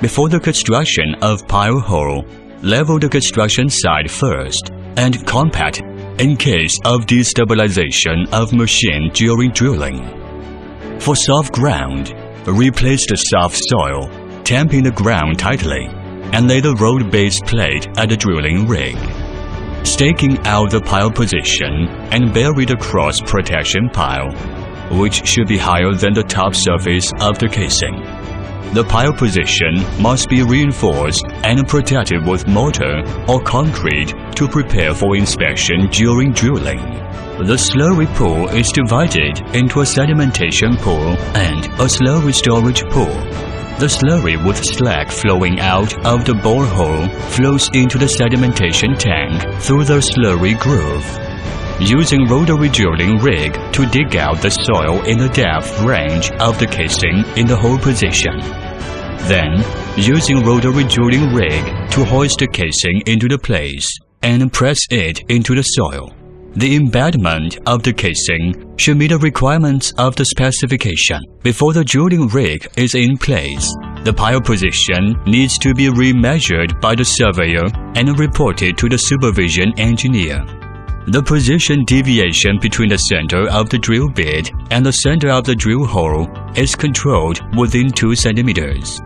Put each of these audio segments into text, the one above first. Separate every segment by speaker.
Speaker 1: Before the construction of pile hole, level the construction site first and compact in case of destabilization of machine during drilling. For soft ground, replace the soft soil, tamping the ground tightly, and lay the road base plate at the drilling rig. Staking out the pile position and bury the cross protection pile, which should be higher than the top surface of the casing. The pile position must be reinforced and protected with mortar or concrete to prepare for inspection during drilling. The slurry pool is divided into a sedimentation pool and a slurry storage pool. The slurry with slag flowing out of the borehole flows into the sedimentation tank through the slurry groove. Using rotary drilling rig to dig out the soil in the depth range of the casing in the hole position. Then, using rotary drilling rig to hoist the casing into the place and press it into the soil. The embedment of the casing should meet the requirements of the specification. Before the drilling rig is in place, the pile position needs to be remeasured by the surveyor and reported to the supervision engineer. The position deviation between the center of the drill bit and the center of the drill hole is controlled within 2 centimeters.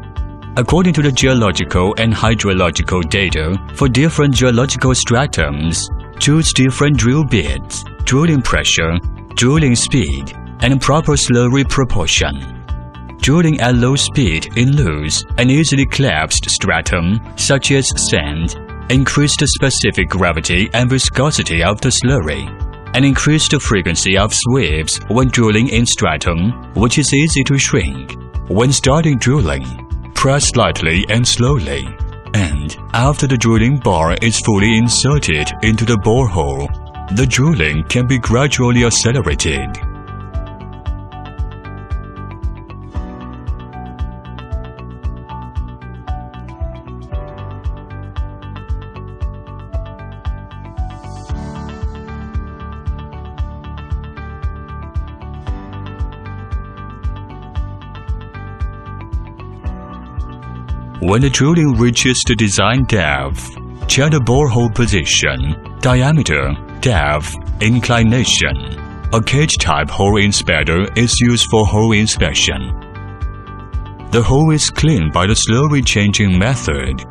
Speaker 1: According to the geological and hydrological data for different geological stratums, choose different drill bits, drilling pressure, drilling speed, and proper slurry proportion. Drilling at low speed in loose and easily collapsed stratum, such as sand, increase the specific gravity and viscosity of the slurry, and increase the frequency of sweeps when drilling in stratum, which is easy to shrink. When starting drilling, press slightly and slowly, and after the drilling bar is fully inserted into the borehole, the drilling can be gradually accelerated. When the drilling reaches the design depth, check the borehole position, diameter, depth, inclination. A cage-type hole inspector is used for hole inspection. The hole is cleaned by the slurry changing method.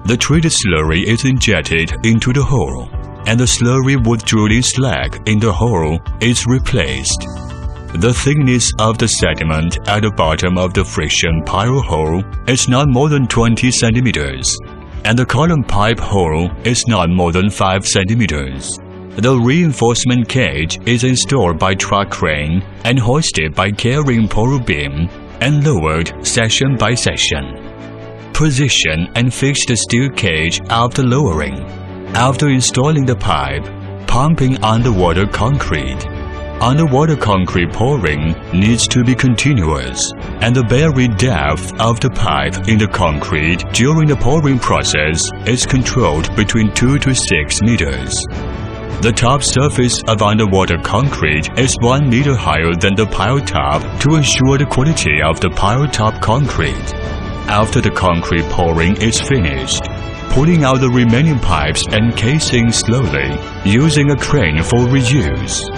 Speaker 1: The treated slurry is injected into the hole, and the slurry with drilling slag in the hole is replaced. The thickness of the sediment at the bottom of the friction pile hole is not more than 20 centimeters, and the column pipe hole is not more than 5 centimeters. The reinforcement cage is installed by truck crane and hoisted by carrying pole beam and lowered section by section. Position and fix the steel cage after lowering. After installing the pipe, pumping underwater concrete. Underwater concrete pouring needs to be continuous, and the buried depth of the pipe in the concrete during the pouring process is controlled between 2 to 6 meters. The top surface of underwater concrete is 1 meter higher than the pile top to ensure the quality of the pile top concrete. After the concrete pouring is finished, pulling out the remaining pipes and casing slowly, using a crane for reuse.